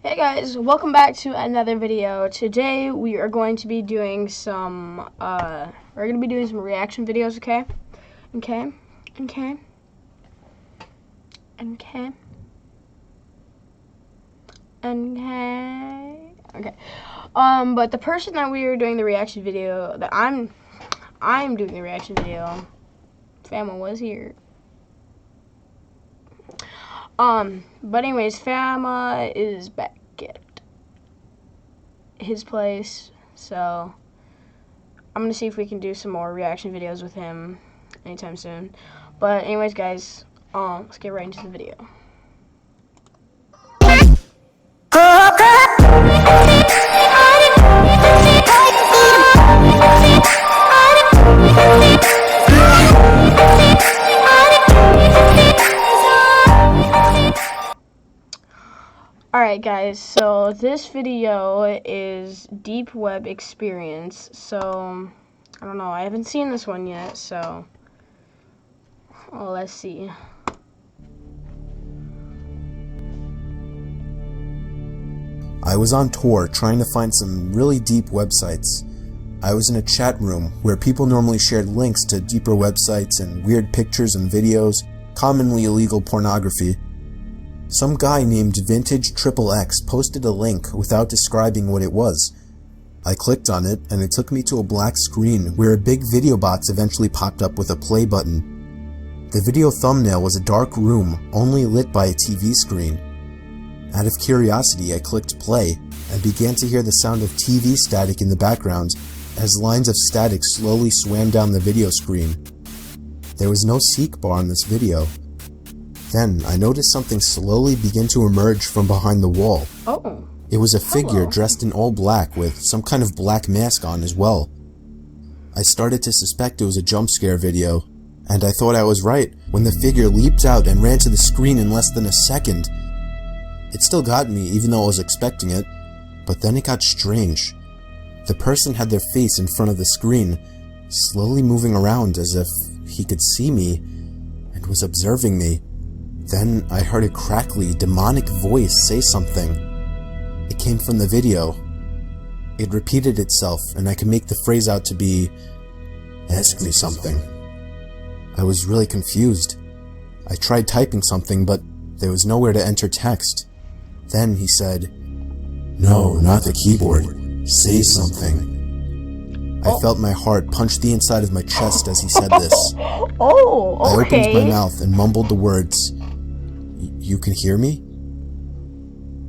Hey guys, welcome back to another video. Today we are going to be doing some reaction videos, okay? Okay. But the person that we are doing the reaction video, that I'm doing the reaction video, Fama was here. But anyways, Fama is back at his place, so I'm gonna see if we can do some more reaction videos with him anytime soon. But anyways, guys, let's get right into the video. Alright guys, so this video is Deep Web Experience, so I don't know, I haven't seen this one yet, so let's see. I was on tour trying to find some really deep websites. I was in a chat room where people normally shared links to deeper websites and weird pictures and videos, commonly illegal pornography. Some guy named Vintage XXX posted a link without describing what it was. I clicked on it and it took me to a black screen where a big video box eventually popped up with a play button. The video thumbnail was a dark room only lit by a TV screen. Out of curiosity, I clicked play and began to hear the sound of TV static in the background as lines of static slowly swam down the video screen. There was no seek bar in this video. Then, I noticed something slowly begin to emerge from behind the wall. Oh. It was a figure dressed in all black with some kind of black mask on as well. I started to suspect it was a jump scare video, and I thought I was right when the figure leaped out and ran to the screen in less than a second. It still got me, even though I was expecting it, but then it got strange. The person had their face in front of the screen, slowly moving around as if he could see me and was observing me. Then I heard a crackly, demonic voice say something. It came from the video. It repeated itself, and I could make the phrase out to be, "Ask me something." I was really confused. I tried typing something, but there was nowhere to enter text. Then he said, "No, not the keyboard. Say something." I felt my heart punch the inside of my chest as he said this. Oh, okay. I opened my mouth and mumbled the words, "You can hear me?"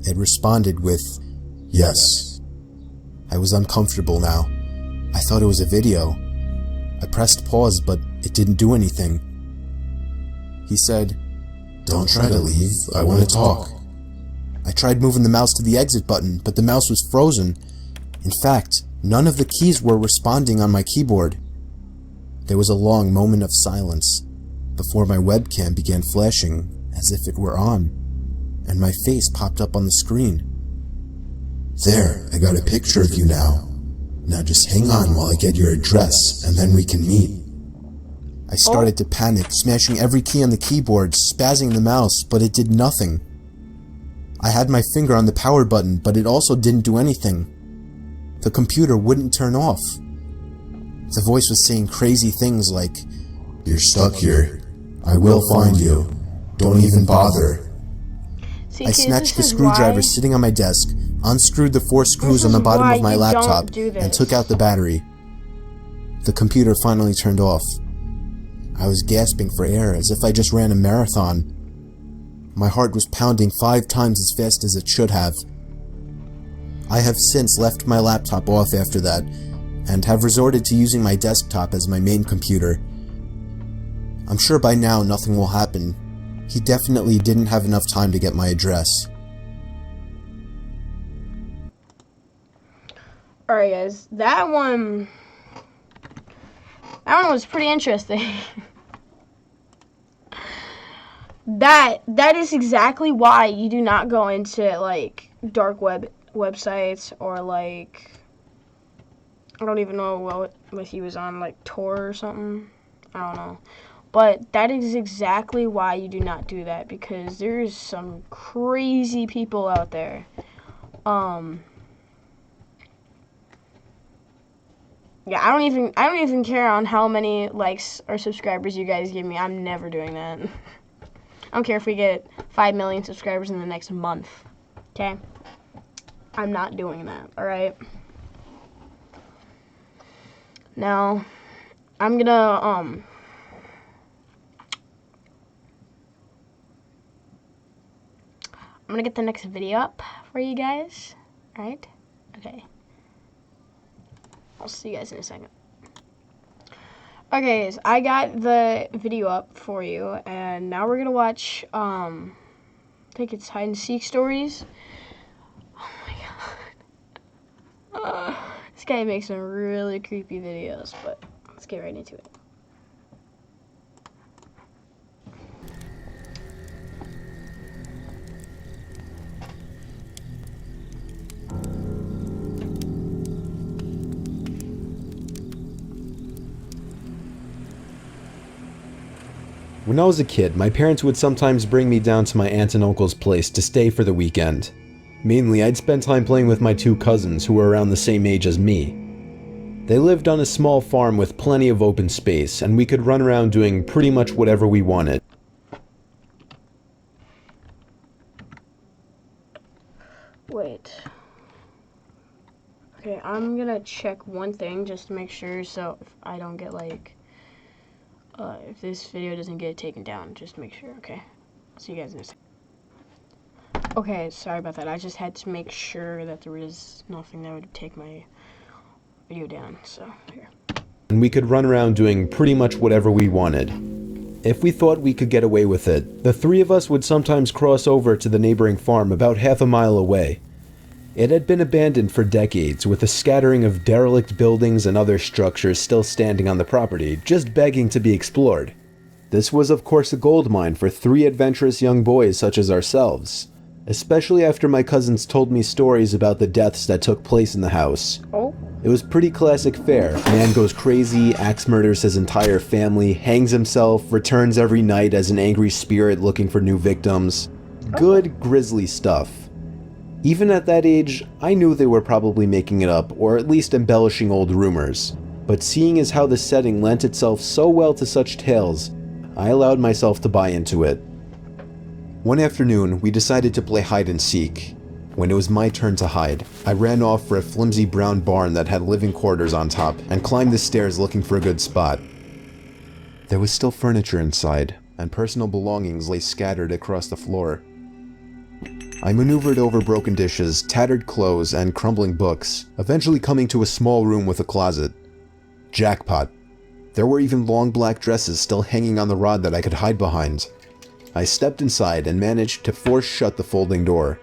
It responded with, "Yes." I was uncomfortable now. I thought it was a video. I pressed pause, but it didn't do anything. He said, "Don't try to leave, I want to talk." I tried moving the mouse to the exit button, but the mouse was frozen. In fact, none of the keys were responding on my keyboard. There was a long moment of silence before my webcam began flashing as if it were on, and my face popped up on the screen. "There, I got a picture of you now. Now just hang on while I get your address, and then we can meet." I started to panic, smashing every key on the keyboard, spazzing the mouse, but it did nothing. I had my finger on the power button, but it also didn't do anything. The computer wouldn't turn off. The voice was saying crazy things like, "You're stuck here. I will find you. Don't even bother." I snatched the screwdriver sitting on my desk, unscrewed the 4 screws on the bottom of my laptop, and took out the battery. The computer finally turned off. I was gasping for air as if I just ran a marathon. My heart was pounding 5 times as fast as it should have. I have since left my laptop off after that, and have resorted to using my desktop as my main computer. I'm sure by now nothing will happen. He definitely didn't have enough time to get my address. Alright guys, that one was pretty interesting. That is exactly why you do not go into like dark websites, or like, I don't even know what he was on, like Tor or something. I don't know. But that is exactly why you do not do that, because there's some crazy people out there. Yeah, I don't even care on how many likes or subscribers you guys give me. I'm never doing that. I don't care if we get 5 million subscribers in the next month. Okay? I'm not doing that, alright? Now, I'm gonna get the next video up for you guys. Alright? Okay. I'll see you guys in a second. Okay, guys, I got the video up for you, and now we're gonna watch, I think it's hide and seek stories. Oh my god. This guy makes some really creepy videos, but let's get right into it. When I was a kid, my parents would sometimes bring me down to my aunt and uncle's place to stay for the weekend. Mainly, I'd spend time playing with my two cousins who were around the same age as me. They lived on a small farm with plenty of open space, and we could run around doing pretty much whatever we wanted. Wait. Okay, I'm gonna check one thing just to make sure, so if I don't get like, if this video doesn't get taken down, just to make sure, okay? See you guys in a second. Okay, sorry about that. I just had to make sure that there was nothing that would take my video down, so here. And we could run around doing pretty much whatever we wanted. If we thought we could get away with it, the three of us would sometimes cross over to the neighboring farm about half a mile away. It had been abandoned for decades, with a scattering of derelict buildings and other structures still standing on the property, just begging to be explored. This was of course a gold mine for three adventurous young boys such as ourselves, especially after my cousins told me stories about the deaths that took place in the house. Oh. It was pretty classic fare. Man goes crazy, axe murders his entire family, hangs himself, returns every night as an angry spirit looking for new victims. Good, grisly stuff. Even at that age, I knew they were probably making it up, or at least embellishing old rumors. But seeing as how the setting lent itself so well to such tales, I allowed myself to buy into it. One afternoon, we decided to play hide and seek. When it was my turn to hide, I ran off for a flimsy brown barn that had living quarters on top, and climbed the stairs looking for a good spot. There was still furniture inside, and personal belongings lay scattered across the floor. I maneuvered over broken dishes, tattered clothes, and crumbling books, eventually coming to a small room with a closet. Jackpot. There were even long black dresses still hanging on the rod that I could hide behind. I stepped inside and managed to force shut the folding door.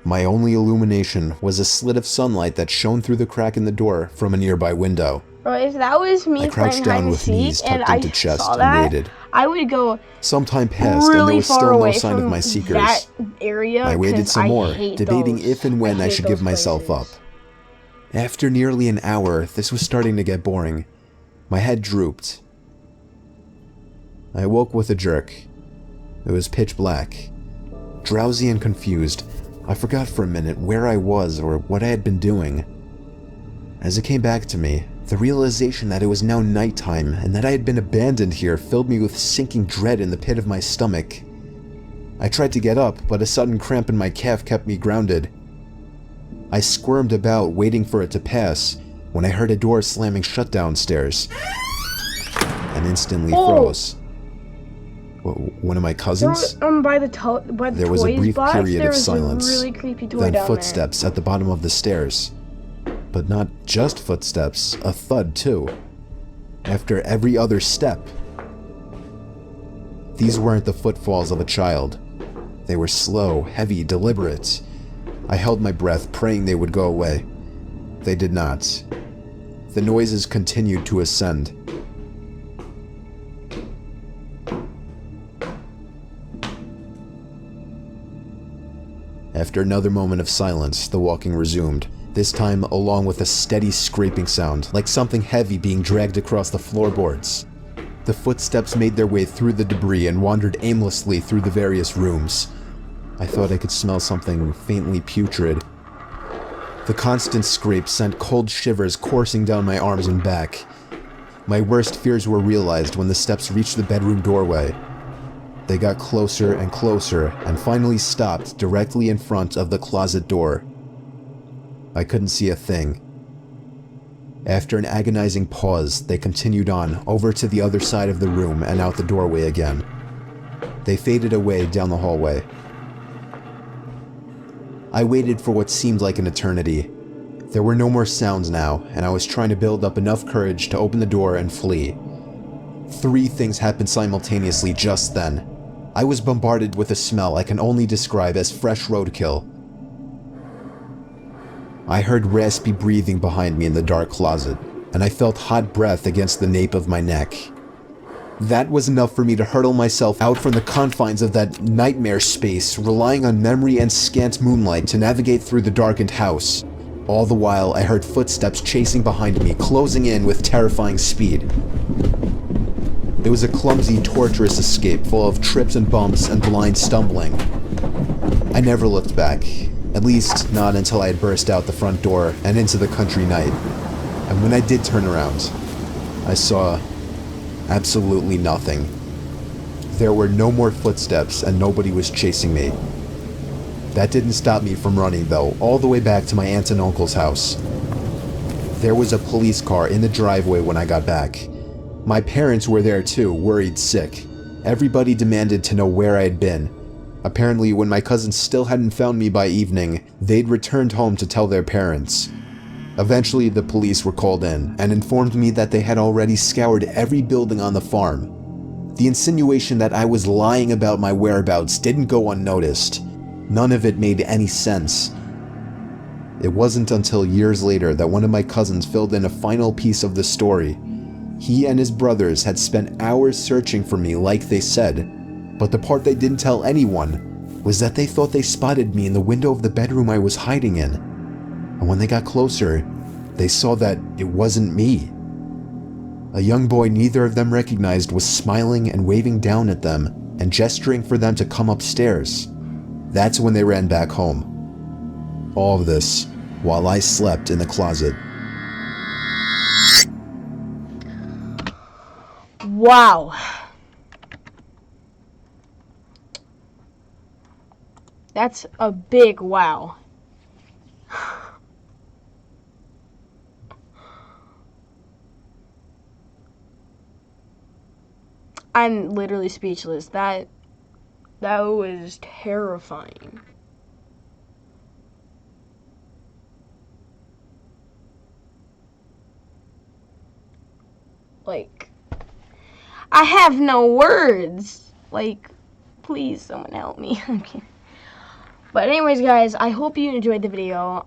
My only illumination was a slit of sunlight that shone through the crack in the door from a nearby window. Bro, if that was me I crouched playing hide down and with knees seek and tucked I into chest saw and that, waited. I would go Some time passed and there really was far still no away sign of from my seekers. that area. I waited 'cause some more, hate debating those. if and when I hate should give those myself places. up. After nearly an hour, this was starting to get boring. My head drooped. I woke with a jerk. It was pitch black. Drowsy and confused, I forgot for a minute where I was or what I had been doing. As it came back to me, the realization that it was now nighttime and that I had been abandoned here filled me with sinking dread in the pit of my stomach. I tried to get up, but a sudden cramp in my calf kept me grounded. I squirmed about, waiting for it to pass, when I heard a door slamming shut downstairs, and instantly froze. One of my cousins? By the There was a brief box, period there of was silence, a really creepy toy then down footsteps at the bottom of the stairs. But not just footsteps, a thud too. After every other step. These weren't the footfalls of a child. They were slow, heavy, deliberate. I held my breath, praying they would go away. They did not. The noises continued to ascend. After another moment of silence, the walking resumed, this time along with a steady scraping sound, like something heavy being dragged across the floorboards. The footsteps made their way through the debris and wandered aimlessly through the various rooms. I thought I could smell something faintly putrid. The constant scrape sent cold shivers coursing down my arms and back. My worst fears were realized when the steps reached the bedroom doorway. They got closer and closer and finally stopped directly in front of the closet door. I couldn't see a thing. After an agonizing pause, they continued on over to the other side of the room and out the doorway again. They faded away down the hallway. I waited for what seemed like an eternity. There were no more sounds now, and I was trying to build up enough courage to open the door and flee. 3 things happened simultaneously just then. I was bombarded with a smell I can only describe as fresh roadkill. I heard raspy breathing behind me in the dark closet, and I felt hot breath against the nape of my neck. That was enough for me to hurtle myself out from the confines of that nightmare space, relying on memory and scant moonlight to navigate through the darkened house. All the while, I heard footsteps chasing behind me, closing in with terrifying speed. It was a clumsy, torturous escape full of trips and bumps and blind stumbling. I never looked back, at least not until I had burst out the front door and into the country night. And when I did turn around, I saw absolutely nothing. There were no more footsteps and nobody was chasing me. That didn't stop me from running though, all the way back to my aunt and uncle's house. There was a police car in the driveway when I got back. My parents were there too, worried sick. Everybody demanded to know where I had been. Apparently, when my cousins still hadn't found me by evening, they'd returned home to tell their parents. Eventually, the police were called in and informed me that they had already scoured every building on the farm. The insinuation that I was lying about my whereabouts didn't go unnoticed. None of it made any sense. It wasn't until years later that one of my cousins filled in a final piece of the story. He and his brothers had spent hours searching for me like they said, but the part they didn't tell anyone was that they thought they spotted me in the window of the bedroom I was hiding in. And when they got closer, they saw that it wasn't me. A young boy neither of them recognized was smiling and waving down at them and gesturing for them to come upstairs. That's when they ran back home. All of this while I slept in the closet. Wow. That's a big wow. I'm literally speechless. That was terrifying. Like, I have no words. Like, please, someone help me. Okay. But anyways, guys, I hope you enjoyed the video.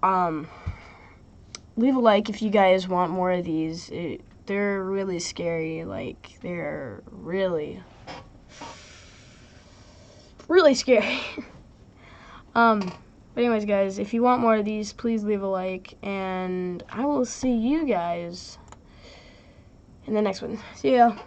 Leave a like if you guys want more of these. They're really scary. Like, they're really scary. But anyways, guys, if you want more of these, please leave a like, and I will see you guys in the next one. See ya.